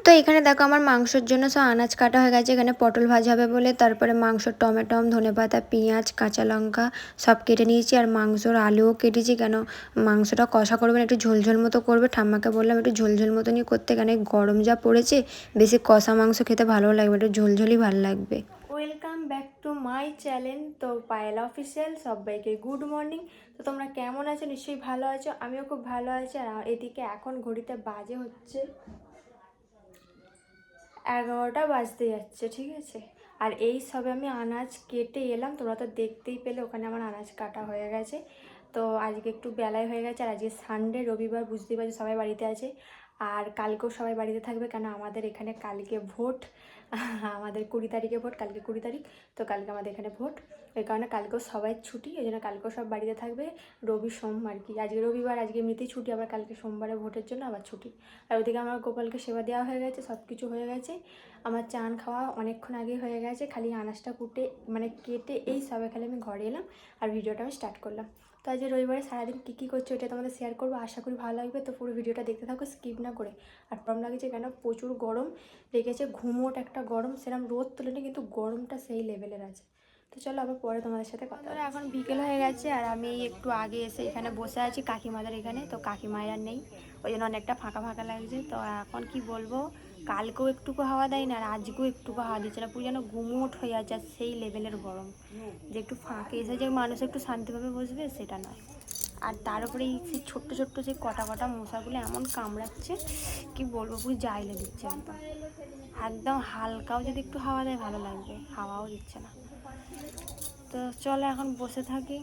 তো এখানে দেখো আমার মাংসের জন্য সব আনাজ কাটা হয়ে গেছে। এখানে পটল ভাজা হবে বলে, তারপরে মাংসর টমেটো, ধনেপাতা, পেঁয়াজ, কাঁচা লঙ্কা সব কেটে নিয়েছি। আর মাংসর আলুও কেটেছি, কেন মাংসটা কষা করবে না, একটু ঝোলঝোল মতো করবে। ঠাম্মাকে বললাম একটু ঝোলঝোল মতো নিয়ে করতে, কেন গরম যা পড়েছে, বেশি কষা মাংস খেতে ভালো লাগবে, একটু ঝোলঝোলই ভালো লাগবে। Welcome back to my channel. তো পায়েল অফিসিয়াল সবাইকে গুড মর্নিং। তো তোমরা কেমন আছো? নিশ্চয়ই ভালো আছো, আমিও খুব ভালো আছি। আর এদিকে এখন ঘড়িতে বাজে হচ্ছে 11টা বাজতে যাচ্ছে, ঠিক আছে। আর এই সবে আমি আনাজ কেটে এলাম, তোমরা তো দেখতেই পেলে ওখানে আমার আনাজ কাটা হয়ে গেছে। তো আজকে একটু বেলায় হয়ে গেছে, আর আজকে সানডে, রবিবার, বুঝতেই পারছি সবাই বাড়িতে আছে। আর কালকেও সবাই বাড়িতে থাকবে, কেন আমাদের এখানে কালকে ভোট। আমাদের 20 তারিখে ভোট, কালকে 20 তারিখ। তো কালকে আমাদের এখানে ভোট, ওই কারণে কালকেও সবাই ছুটি, ওই জন্য কালকেও সব বাড়িতে থাকবে। রবি সোম আর কি, আজকে রবিবার, আজকে এমনিতেই ছুটি, আবার কালকে সোমবারে ভোটের জন্য আবার ছুটি। আর ওদিকে আমার গোপালকে সেবা দেওয়া হয়ে গেছে, সব কিছু হয়ে গেছে। আমার চান খাওয়া অনেকক্ষণ আগে হয়ে গেছে, খালি আনাজটা কেটে এই সবে খালি আমি ঘরে এলাম আর ভিডিওটা আমি স্টার্ট করলাম। তো আজ রবিবারে সারাদিন কী করছো এটা তোমাদের শেয়ার করবো, আশা করি ভালো লাগবে। তো পুরো ভিডিওটা দেখতে থাকো, স্কিপ না করে। আর গরম লাগছে, কেন প্রচুর গরম লেগেছে, ঘুমোট একটা গরম, সেরকম রোদ তোলেনি কিন্তু গরমটা সেই লেভেলের আছে। তো চলো আবার পরে তোমাদের সাথে কথা। এখন বিকেল হয়ে গেছে আর আমি একটু আগে এসে এখানে বসে আছি কাকিমাদের এখানে। তো কাকিমায়ের নেই, ওই জন্য অনেকটা ফাঁকা ফাঁকা লাগছে। তো এখন কি বলবো, কালকেও একটুকু হাওয়া দেয় না আর আজকেও একটুকু হাওয়া দিচ্ছে না, পুরো যেন গুমোট হয়ে আছে, আর সেই লেভেলের গরম যে একটু ফাঁকে এসে যে মানুষ একটু শান্তিভাবে বসবে সেটা নয়। আর তার উপরে এই সেই ছোট্ট ছোট্ট সেই কটা কটা মশাগুলো এমন কামড়াচ্ছে, কি বলবো, পুরো জাইলে দিচ্ছে একদম। একদম হালকাও যদি একটু হাওয়া দেয় ভালো লাগবে, হাওয়াও দিচ্ছে না। তো চলো এখন বসে থাকি,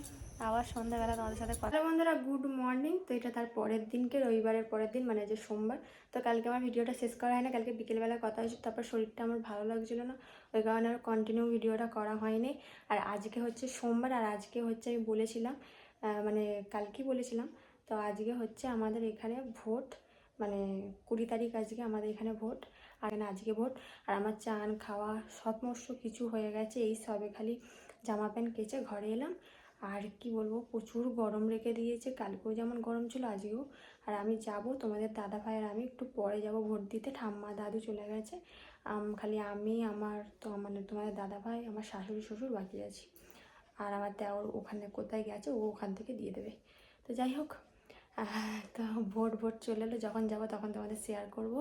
আবার সন্ধ্যাবেলা তোমাদের সাথে কথা। বন্ধুরা গুড মর্নিং। তো এটা তার পরের দিনকে, রবিবারের পরের দিন, মানে যে সোমবার। তো কালকে আমার ভিডিওটা শেষ করা হয় না, কালকে বিকেলবেলা কথা হয়েছে, তারপর শরীরটা আমার ভালো লাগছিলো না, ওই কারণে আর কন্টিনিউ ভিডিওটা করা হয়নি। আর আজকে হচ্ছে সোমবার, আর আজকে হচ্ছে আমি বলেছিলাম, মানে কালকেই বলেছিলাম, তো আজকে হচ্ছে আমাদের এখানে ভোট, মানে 20 তারিখ আজকে আমাদের এখানে ভোট। আর আজকে ভোট, আর আমার চান খাওয়া সমস্ত কিছু হয়ে গেছে, এই সবে খালি জামা প্যান্ট কেচে ঘরে এলাম। আর কি বলবো, প্রচুর গরম রেখে দিয়েছে, কালকেও যেমন গরম ছিল আজকেও। আর আমি যাব, তোমাদের দাদা ভাই আর আমি একটু পরে যাব ভোট দিতে, ঠাম্মা দাদু চলে গেছে, খালি আমি, আমার তো মানে তোমাদের দাদা ভাই, আমার শাশুড়ি শ্বশুর বাকি আছি। আর আমার দেওর ওখানে কোথায় গেছে, ও ওখান থেকে দিয়ে দেবে। তো যাই হোক, তো ভোট চলে এলো, যখন যাবো তখন তোমাদের শেয়ার করব।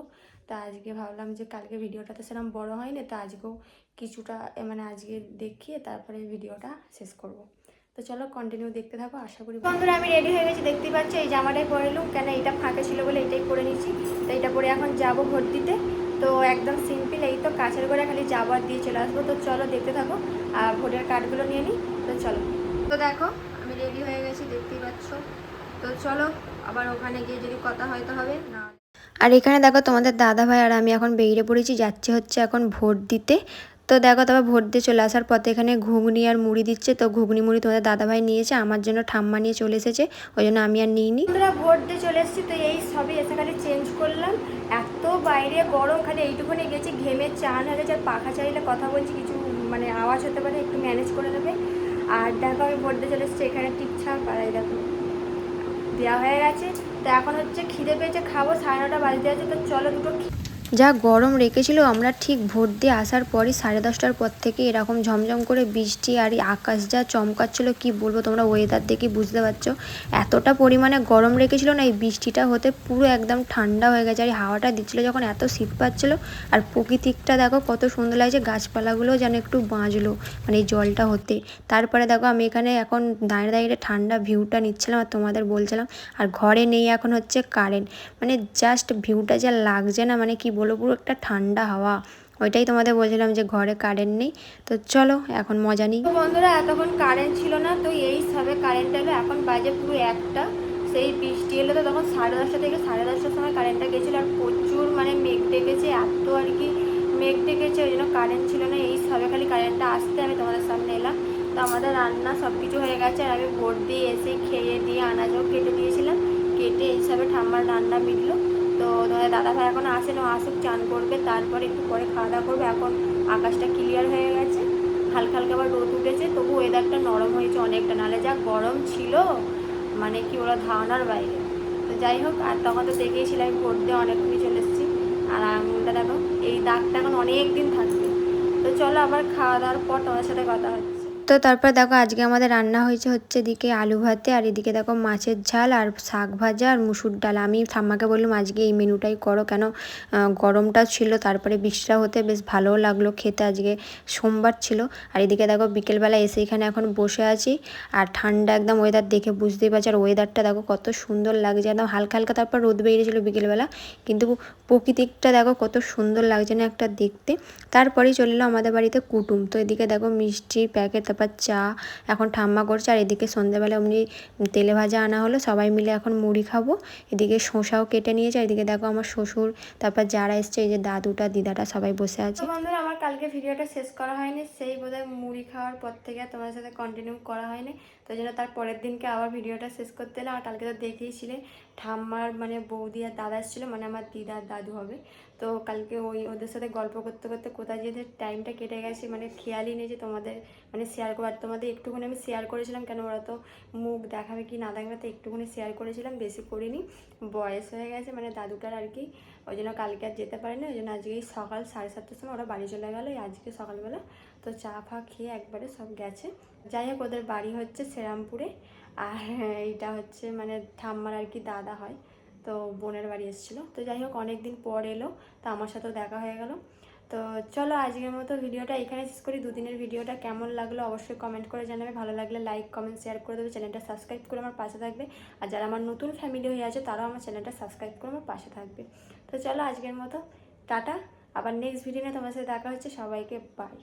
তো আজকে ভাবলাম যে কালকে ভিডিওটা তো সেরকম বড় হয়নি, তো আজকেও কিছুটা মানে আজকে দেখিয়ে তারপরে ভিডিওটা শেষ করব। তো চলো কন্টিনিউ দেখতে থাকো, আশা করি। বন্ধুরা আমি রেডি হয়ে গেছি, দেখতেই পাচ্ছি এই জামাটাই পরে এলুম, কেন এটা ফাঁকা ছিল বলে এটাই পরে নিচ্ছি। তো এটা পরে এখন যাব ভোট দিতে। তো একদম সিম্পল, এই তো কাছের করে খালি যাবো আর দিয়ে চলে আসবো। তো চলো দেখতে থাকো, আর ভোটের কার্ডগুলো নিয়ে নিই। তো চলো, তো দেখো আমি রেডি হয়ে গেছি, দেখতেই পাচ্ছ। তো চলো আবার ওখানে গিয়ে যদি কথা হয়তো হবে না। আর এখানে দেখো তোমাদের দাদা ভাই আর আমি এখন বেরিয়ে পড়েছি, যাচ্ছে হচ্ছে এখন ভোট দিতে। তো দেখো তবে ভোট দিয়ে চলে আসার পথে এখানে ঘুগনি আর মুড়ি দিচ্ছে। তো ঘুগনি মুড়ি তোমাদের দাদা ভাই নিয়েছে, আমার জন্য ঠাম্মা নিয়ে চলে এসেছে, ওই জন্য আমি আর নিইনি। তোমরা ভোট দিয়ে চলে এসেছি, তো এই সবই এসে খালি চেঞ্জ করলাম। এত বাইরে গরম, খালি এইটুকুনি গেছি, ঘেমে চান হয়ে গেছে। আর পাখা চালিয়ে কথা বলছি, কিছু মানে আওয়াজ হতে পারে, একটু ম্যানেজ করে নেবে। আর দেখো আমি ভোট দিয়ে চলে এসেছি, এখানে টিকছাক আর এই দেখো দেওয়া হয়ে গেছে। তো এখন হচ্ছে খিদে পেয়েছে, খাবো, 9:30 বাজতে আছে। তো চলো দুটো। যা গরম রেখেছিল, আমরা ঠিক ভোট দিয়ে আসার পরই 10:30টার পর থেকে এরকম ঝমঝম করে বৃষ্টি, আর আকাশ যা চমকাচ্ছিল কি বলবো, তোমরা ওয়েদার দেখে বুঝতে পারছো এতটা পরিমাণে গরম রেখেছিল না, এই বৃষ্টিটা হতে পুরো একদম ঠান্ডা হয়ে গেছে। আর হাওয়াটা দিচ্ছিলো যখন, এত শীত পাচ্ছিলো। আর প্রকৃতিকটা দেখো কত সুন্দর লাগছে, গাছপালাগুলোও যেন একটু বাঁচলো মানে এই জলটা হতে। তারপরে দেখো আমি এখানে এখন দাঁড়িয়ে দাঁড়িয়ে ঠান্ডা ভিউটা নিচ্ছিলাম আর তোমাদের বলছিলাম। আর ঘরে নেই এখন হচ্ছে কারেন্ট, মানে জাস্ট ভিউটা যা লাগছে না, মানে কি বলবো, পুরো একটা ঠান্ডা হাওয়া। ওইটাই তোমাদের বলছিলাম যে ঘরে কারেন্ট নেই। তো চলো এখন মজা নিই। বন্ধুরা এতক্ষণ কারেন্ট ছিল না, তো এই সবে কারেন্ট এলো, এখন বাজে পুরো 1টা। সেই বৃষ্টি এলো, তো তখন 10:30 থেকে 10:30টার সময় কারেন্টটা গেছিলো। আর প্রচুর মানে মেঘ ডেকেছে, এত আর কি মেঘ ডেকেছে, ওই জন্য কারেন্ট ছিল না। এই সবে খালি কারেন্টটা আসতে আমি তোমাদের সামনে এলাম। তো আমাদের রান্না সব কিছু হয়ে গেছে, আর আমি ভোট দিয়ে এসে খেয়ে দিয়ে আনাজও কেটে দিয়েছিলাম, কেটে এই হিসাবে ঠাম্মার রান্না মিটলো। তো তোমাদের দাদা ভাই এখন আসেনি, আসুক, চান করবে, তারপরে একটু পরে খাওয়া দাওয়া করবে। এখন আকাশটা ক্লিয়ার হয়ে গেছে, হালকা হালকা আবার রোদ উঠেছে, তবু ওয়েদারটা নরম হয়েছে অনেকটা, নাহলে যা গরম ছিল মানে কি ওরা ধারণার বাইরে। তো যাই হোক, আর তখন তো দেখেইছিলাম আমি ভোট দিয়ে অনেকক্ষণই চলে এসেছি। আর আঙুলটা দেখো দাগটা এখন অনেক দিন থাকবে। তো চলো আবার খাওয়া দাওয়ার পর তোমার সাথে কথা হচ্ছে। তো তারপর দেখো আজকে আমাদের রান্না হচ্ছে এদিকে আলু ভাতে, আর এদিকে দেখো মাছের ঝাল আর শাক ভাজা আর মুসুর ডাল। আমি ঠাম্মাকে বললাম আজকে এই মেনুটাই করো, কেন গরমটা ছিল, তারপরে বৃষ্টিটা হতে বেশ ভালোও লাগলো খেতে, আজকে সোমবার ছিল। আর এদিকে দেখো বিকেলবেলা এসে এখানে এখন বসে আছি, আর ঠান্ডা একদম ওয়েদার দেখে বুঝতেই পারছি। আর ওয়েদারটা দেখো কত সুন্দর লাগছে, একদম হালকা হালকা তারপর রোদ বেরিয়েছিল বিকেলবেলা, কিন্তু প্রকৃতিকটা দেখো কত সুন্দর লাগছে না একটা দেখতে। তারপরেই চলে এলো আমাদের বাড়িতে কুটুম। তো এদিকে দেখো মিষ্টির প্যাকেট, তারপর চা এখন ঠাম্মা করছে, আর এদিকে সন্ধ্যেবেলা এমনি তেলে ভাজা আনা হলো, সবাই মিলে এখন মুড়ি খাবো। এদিকে শসাও কেটে নিয়েছে, এদিকে দেখো আমার শ্বশুর, তারপর যারা এসছে এই যে দাদুটা দিদাটা সবাই বসে আছে। তো বন্ধুরা আমার কালকে ভিডিওটা শেষ করা হয়নি, সেই বোধহয় মুড়ি খাওয়ার পর থেকে তোমার সাথে কন্টিনিউ করা হয়নি, তো জন্য তার পরের দিনকে আবার ভিডিওটা শেষ করতে এলাম। আর কালকে তো দেখেইছিলে ঠাম্মার মানে বৌদি আর দাদা এসেছিলো, মানে আমার দিদার দাদু হবে। তো কালকে ওদের সাথে গল্প করতে করতে কোথায় যে টাইমটা কেটে গেছে মানে খেয়ালই নেই যে তোমাদের মানে শেয়ার করার। তোমাদের একটুখানি আমি শেয়ার করেছিলাম, কেন ওরা তো মুখ দেখাবে কি না দেখাবে, তো একটুখানি শেয়ার করেছিলাম, বেশি করিনি। বয়স হয়ে গেছে মানে দাদুটার আর কি, ওই জন্য কালকে আর যেতে পারিনি। ওই জন্য আজকে সকাল 7:30টার সময় ওরা বাড়ি চলে গেলো, আজকে সকালবেলা। তো চা ফা খেয়ে একবারে সব গেছে। যাই হোক ওদের বাড়ি হচ্ছে শ্রীরামপুরে, আর এইটা হচ্ছে মানে ঠাম্মার আর কি দাদা হয়, তো বোনের বাড়ি এসেছিলো। তো যাই হোক অনেক দিন পর এলো, তো আমার সাথেও দেখা হয়ে গেল। তো চলো আজকের মতো ভিডিওটা এখানে শেষ করি। দুদিনের ভিডিওটা কেমন লাগলো অবশ্যই কমেন্ট করে জানাবে, ভালো লাগলে লাইক কমেন্ট শেয়ার করে দেবে, চ্যানেলটা সাবস্ক্রাইব করে আমার পাশে থাকবে। আর যারা আমার নতুন ফ্যামিলি হয়ে আছে তারাও আমার চ্যানেলটা সাবস্ক্রাইব করে আমার পাশে থাকবে। তো চলো আজকের মতো টাটা, আবার নেক্সট ভিডিও নিয়ে তোমার সাথে দেখা হচ্ছে। সবাইকে বাই।